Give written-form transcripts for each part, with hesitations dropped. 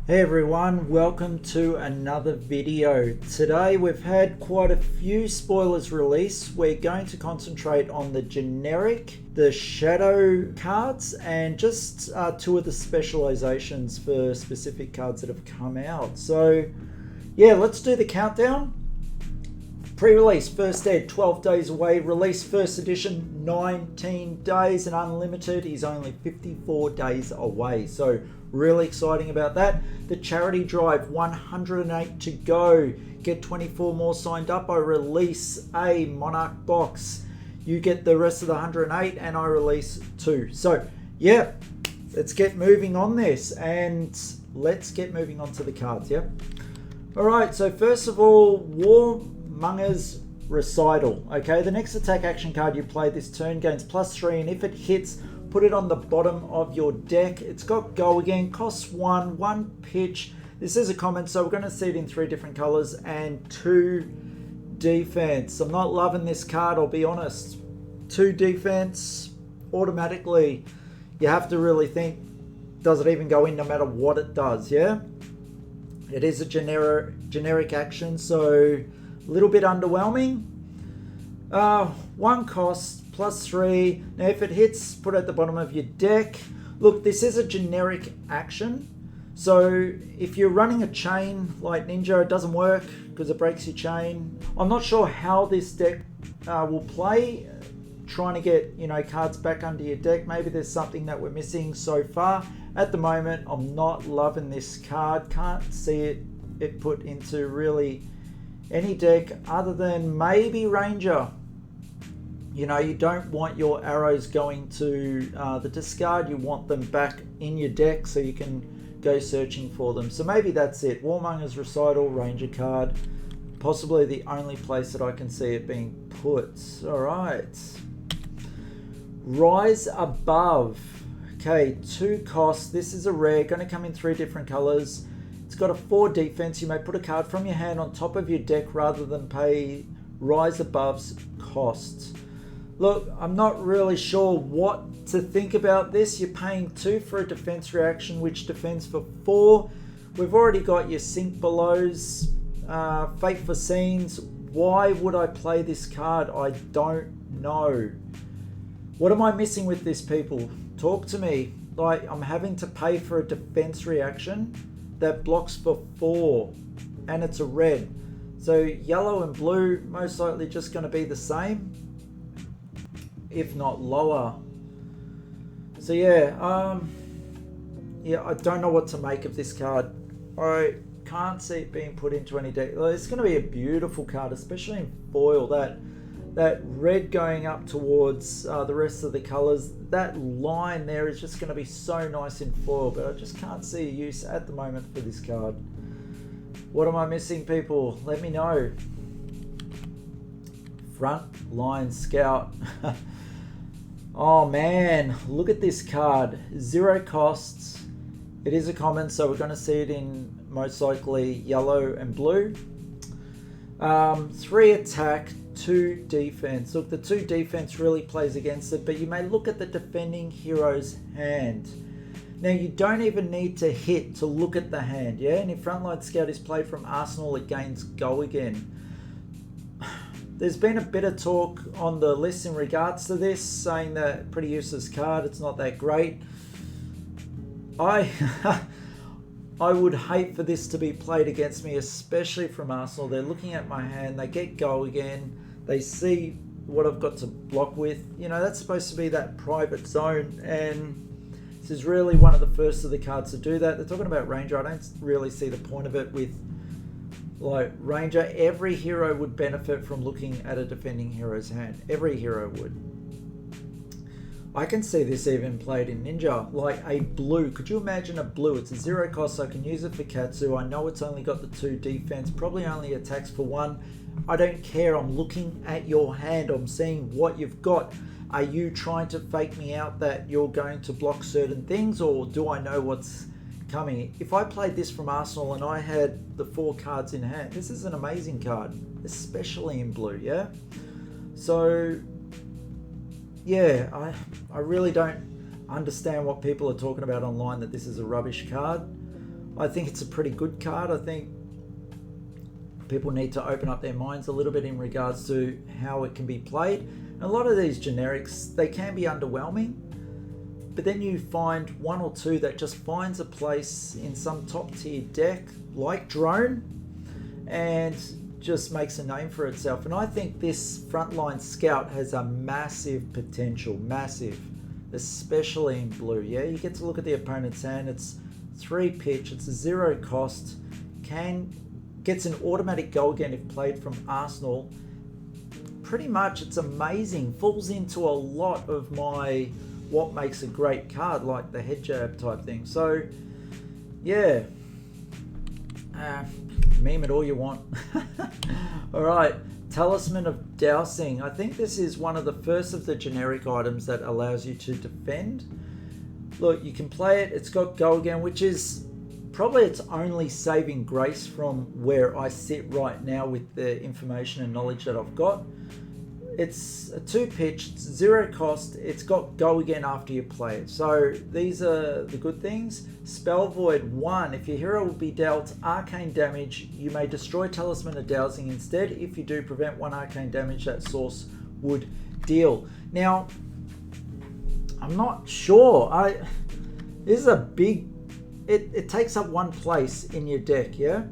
Hey everyone, welcome to another video. Today we've had quite a few spoilers released. We're going to concentrate on the generic, the shadow cards, and just two of the specializations for specific cards that have come out. So yeah, let's do the countdown. Pre-release, first ed, 12 days away. Release, first edition, 19 days. And unlimited is only 54 days away. So really exciting about that. The charity drive, 108 to go. Get 24 more signed up. I release a Monarch box. You get the rest of the 108 and I release 2. So yeah, let's get moving on this. And let's get moving on to the cards, yeah? All right, so first of all, Warmonger's Recital. Okay, the next attack action card you play this turn gains +3, and if it hits, put it on the bottom of your deck. It's got Go Again, costs 1 pitch. This is a common, so we're going to see it in 3 different colors, and 2 defense. I'm not loving this card, I'll be honest. 2 defense, automatically, you have to really think, does it even go in no matter what it does, yeah? It is a generic action, so a little bit underwhelming. 1 cost, +3. Now if it hits, put it at the bottom of your deck. Look, this is a generic action. So if you're running a chain like Ninja, it doesn't work because it breaks your chain. I'm not sure how this deck will play. Trying to get, cards back under your deck. Maybe there's something that we're missing so far. At the moment, I'm not loving this card. Can't see it put into really any deck other than maybe Ranger. You don't want your arrows going to the discard. You want them back in your deck so you can go searching for them. So maybe that's it. Warmonger's Recital, Ranger card. Possibly the only place that I can see it being put. All right. Rise Above. Okay, 2 costs. This is a rare, going to come in 3 different colors. It's got a 4 defense. You may put a card from your hand on top of your deck rather than pay Rise Above's cost. Look, I'm not really sure what to think about this. You're paying 2 for a defense reaction, which defends for 4. We've already got your Sink Belows, Fate for Scenes. Why would I play this card? I don't know. What am I missing with this, people? Talk to me. Like, I'm having to pay for a defense reaction that blocks for 4, and it's a red. So yellow and blue most likely just going to be the same, if not lower. So yeah, I don't know what to make of this card. I can't see it being put into any deck. It's going to be a beautiful card, especially in foil. That red going up towards the rest of the colors, that line there is just going to be so nice in foil, but I just can't see a use at the moment for this card. What am I missing, people? Let me know. Front Line Scout. Oh man, look at this card. 0 costs. It is a common, so we're going to see it in most likely yellow and blue. 3 attack, 2 defense. Look, the 2 defense really plays against it, but you may look at the defending hero's hand. Now, you don't even need to hit to look at the hand, yeah? And if Frontline Scout is played from Arsenal, it gains Go Again. There's been a bit of talk on the list in regards to this, saying that pretty useless card, it's not that great. I would hate for this to be played against me, especially from Arsenal. They're looking at my hand, they get Go Again, they see what I've got to block with. That's supposed to be that private zone, and this is really one of the first of the cards to do that. They're talking about Ranger. I don't really see the point of it with, like, Ranger. Every hero would benefit from looking at a defending hero's hand. Every hero would. I can see this even played in Ninja, like a blue. Could you imagine a blue? It's a 0 cost, so I can use it for Katsu. I know it's only got the 2 defense, probably only attacks for 1. I don't care. I'm looking at your hand. I'm seeing what you've got. Are you trying to fake me out that you're going to block certain things, or do I know what's coming? If I played this from Arsenal and I had the 4 cards in hand, this is an amazing card, especially in blue, yeah? So yeah, I really don't understand what people are talking about online, that this is a rubbish card. I think it's a pretty good card. I think people need to open up their minds a little bit in regards to how it can be played. And a lot of these generics, they can be underwhelming, but then you find one or two that just finds a place in some top tier deck like Drone and just makes a name for itself. And I think this Frontline Scout has a massive potential, massive, especially in blue. Yeah, you get to look at the opponent's hand. It's 3 pitch, it's a 0 cost, gets an automatic go again if played from Arsenal. Pretty much it's amazing, falls into a lot of my what makes a great card, like the head jab type thing. So yeah, meme it all you want. All right, Talisman of Dowsing. I think this is one of the first of the generic items that allows you to defend. Look, you can play it, it's got go again, which is probably its only saving grace from where I sit right now with the information and knowledge that I've got. It's a 2 pitch, it's 0 cost, it's got go again after you play it. So these are the good things. Spell Void 1, if your hero will be dealt arcane damage, you may destroy Talisman of Dowsing instead. If you do, prevent 1 arcane damage that source would deal. Now, I'm not sure. This is a big... It takes up 1 place in your deck, yeah?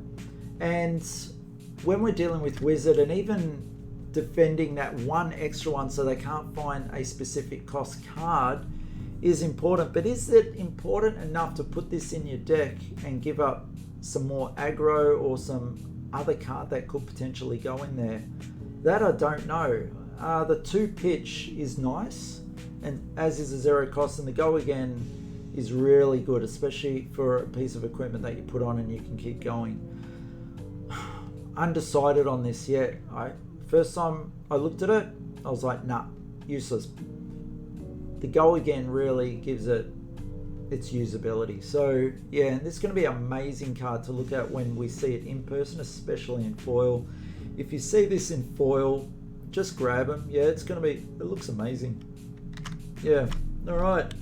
And when we're dealing with Wizard and even defending that 1 extra one so they can't find a specific cost card is important. But is it important enough to put this in your deck and give up some more aggro or some other card that could potentially go in there? That I don't know. The 2 pitch is nice, and as is a 0 cost, and the go again is really good, especially for a piece of equipment that you put on and you can keep going. Undecided on this yet. First time I looked at it, I was like, nah, useless. The go again really gives it its usability. So yeah, and this is going to be an amazing card to look at when we see it in person, especially in foil. If you see this in foil, just grab them. Yeah, it's going to be, it looks amazing. Yeah, all right.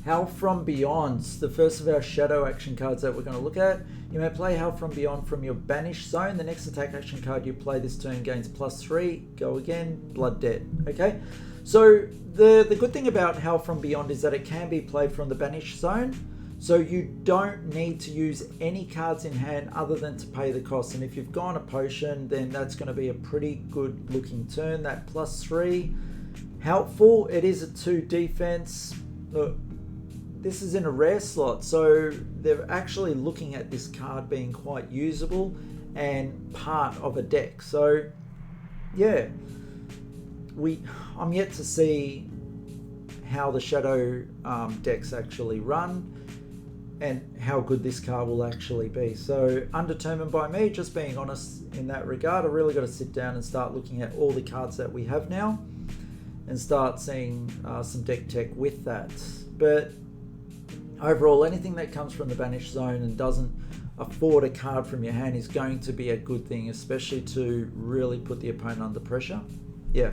Howl from Beyond, the first of our shadow action cards that we're going to look at. You may play Howl from Beyond from your banished zone. The next attack action card you play this turn gains +3. Go again, Blood Debt. Okay, so the good thing about Howl from Beyond is that it can be played from the banished zone. So you don't need to use any cards in hand other than to pay the cost. And if you've gone a potion, then that's going to be a pretty good looking turn. That +3, helpful. It is a 2 defense. Look, this is in a rare slot, so they're actually looking at this card being quite usable and part of a deck. So yeah, I'm yet to see how the shadow decks actually run and how good this card will actually be. So undetermined by me, just being honest in that regard. I really got to sit down and start looking at all the cards that we have now and start seeing some deck tech with that. But overall, anything that comes from the banished zone and doesn't afford a card from your hand is going to be a good thing, especially to really put the opponent under pressure. Yeah.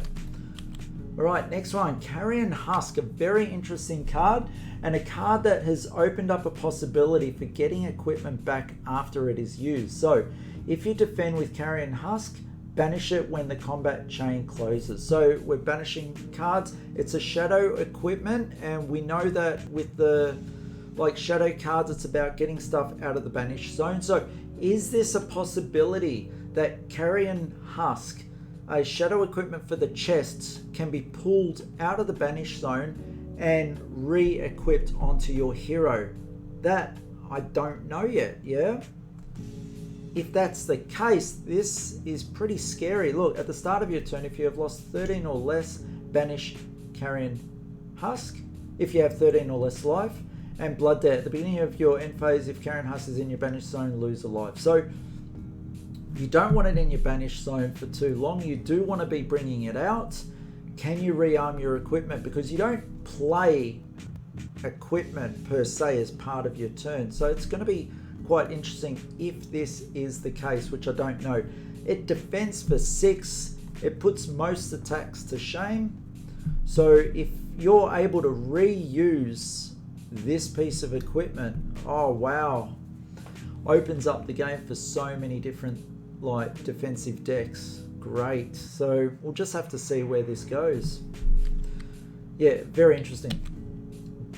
All right, next one, Carrion Husk, a very interesting card and a card that has opened up a possibility for getting equipment back after it is used. So if you defend with Carrion Husk, banish it when the combat chain closes. So we're banishing cards. It's a shadow equipment, and we know that with the shadow cards, it's about getting stuff out of the banished zone. So is this a possibility that Carrion Husk, a shadow equipment for the chests, can be pulled out of the banished zone and re-equipped onto your hero? That I don't know yet, yeah? If that's the case, this is pretty scary. Look, at the start of your turn, if you have lost 13 or less, banish Carrion Husk. If you have 13 or less life, and Blood Debt. At the beginning of your end phase, if Carrion Husk is in your banished zone, lose a life. So you don't want it in your banished zone for too long. You do want to be bringing it out. Can you rearm your equipment? Because you don't play equipment per se as part of your turn. So it's going to be quite interesting if this is the case, which I don't know. It defends for 6. It puts most attacks to shame. So if you're able to reuse this piece of equipment. Oh wow, opens up the game for so many different like defensive decks. Great. So we'll just have to see where this goes. Yeah, very interesting.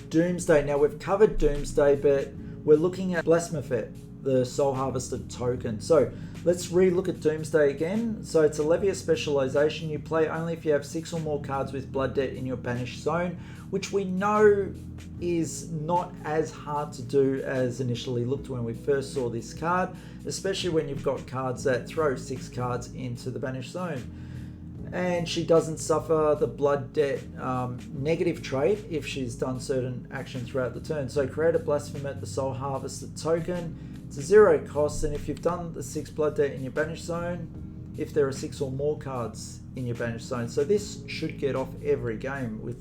Doomsday. Now we've covered Doomsday, but we're looking at Blasphemer, the Soul Harvester token. So let's re-look at Doomsday again. So it's a Levia specialization. You play only if you have 6 or more cards with Blood Debt in your banished zone, which we know is not as hard to do as initially looked when we first saw this card, especially when you've got cards that throw 6 cards into the banished zone. And she doesn't suffer the Blood Debt negative trait if she's done certain action throughout the turn. So create a Blasphemer, the Soul Harvester token. It's a 0 cost, and if you've done the 6 Blood Debt in your banished zone, if there are 6 or more cards in your banished zone. So this should get off every game with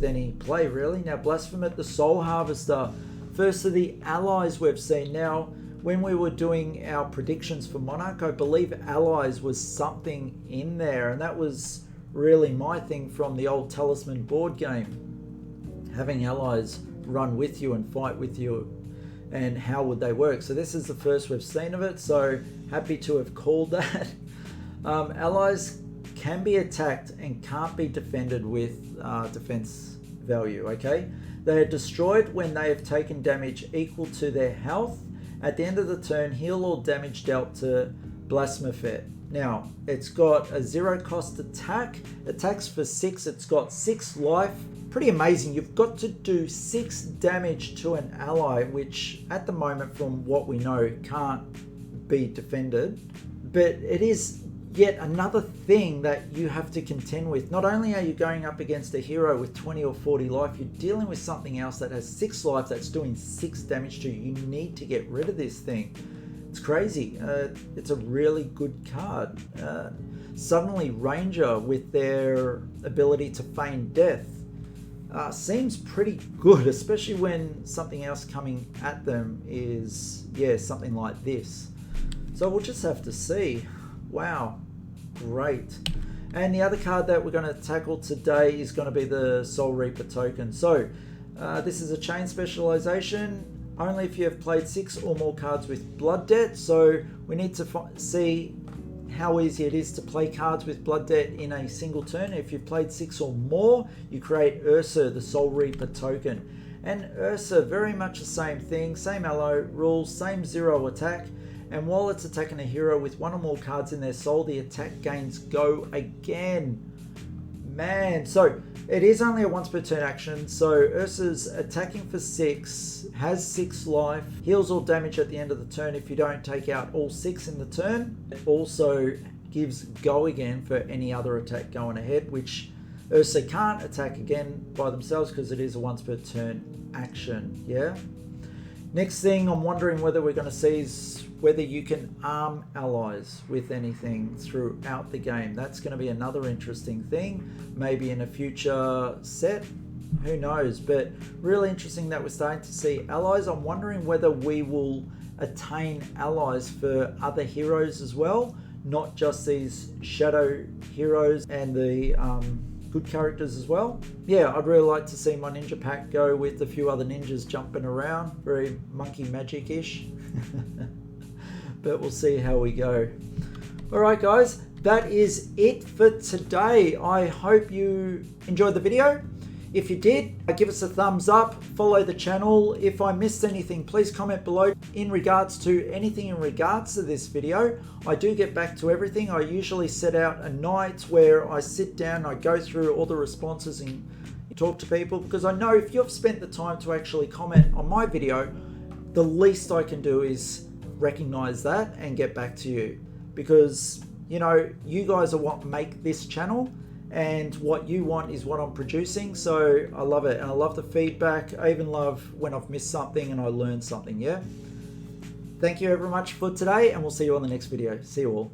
any play really. Now Blasphemer, the Soul Harvester, first of the allies we've seen. Now when we were doing our predictions for Monarch, I believe allies was something in there, and that was really my thing from the old Talisman board game, having allies run with you and fight with you, and how would they work. So this is the first we've seen of it, so happy to have called that. Allies can be attacked and can't be defended with defense value, okay? They are destroyed when they have taken damage equal to their health. At the end of the turn, heal all damage dealt to Blasphemer. Now, it's got a 0 cost attack, attacks for 6, it's got 6 life. Pretty amazing. You've got to do 6 damage to an ally, which at the moment from what we know can't be defended. But it is yet another thing that you have to contend with. Not only are you going up against a hero with 20 or 40 life, you're dealing with something else that has 6 life that's doing 6 damage to you. You need to get rid of this thing. It's crazy. It's a really good card. Suddenly Ranger with their ability to feign death seems pretty good, especially when something else coming at them is, yeah, something like this. So we'll just have to see. Wow, great. And the other card that we're going to tackle today is going to be the Soul Reaper token. So this is a chain specialization, only if you have played 6 or more cards with Blood Debt. So we need to see how easy it is to play cards with Blood Debt in a single turn. If you've played 6 or more, you create Ursa, the Soul Reaper token. And Ursa, very much the same thing, same allo rules, same 0 attack. And while it's attacking a hero with 1 or more cards in their soul, the attack gains go again. Man, so it is only a once per turn action. So Ursa's attacking for 6, has 6 life, heals all damage at the end of the turn if you don't take out all 6 in the turn. It also gives go again for any other attack going ahead, which Ursa can't attack again by themselves because it is a once per turn action. Yeah. Next thing I'm wondering whether we're going to see is whether you can arm allies with anything throughout the game. That's going to be another interesting thing, maybe in a future set, who knows. But really interesting that we're starting to see allies. I'm wondering whether we will attain allies for other heroes as well, not just these shadow heroes and the good characters as well. Yeah, I'd really like to see my ninja pack go with a few other ninjas jumping around, very monkey magic-ish. But we'll see how we go. Alright guys, that is it for today. I hope you enjoyed the video. If you did, give us a thumbs up, follow the channel. If I missed anything, please comment below in regards to anything in regards to this video. I do get back to everything. I usually set out a night where I sit down, I go through all the responses and talk to people, because I know if you've spent the time to actually comment on my video, the least I can do is recognize that and get back to you, because you know you guys are what make this channel, and what you want is what I'm producing. So I love it, and I love the feedback. I even love when I've missed something and I learned something. Yeah, thank you very much for today, and we'll see you on the next video. See you all.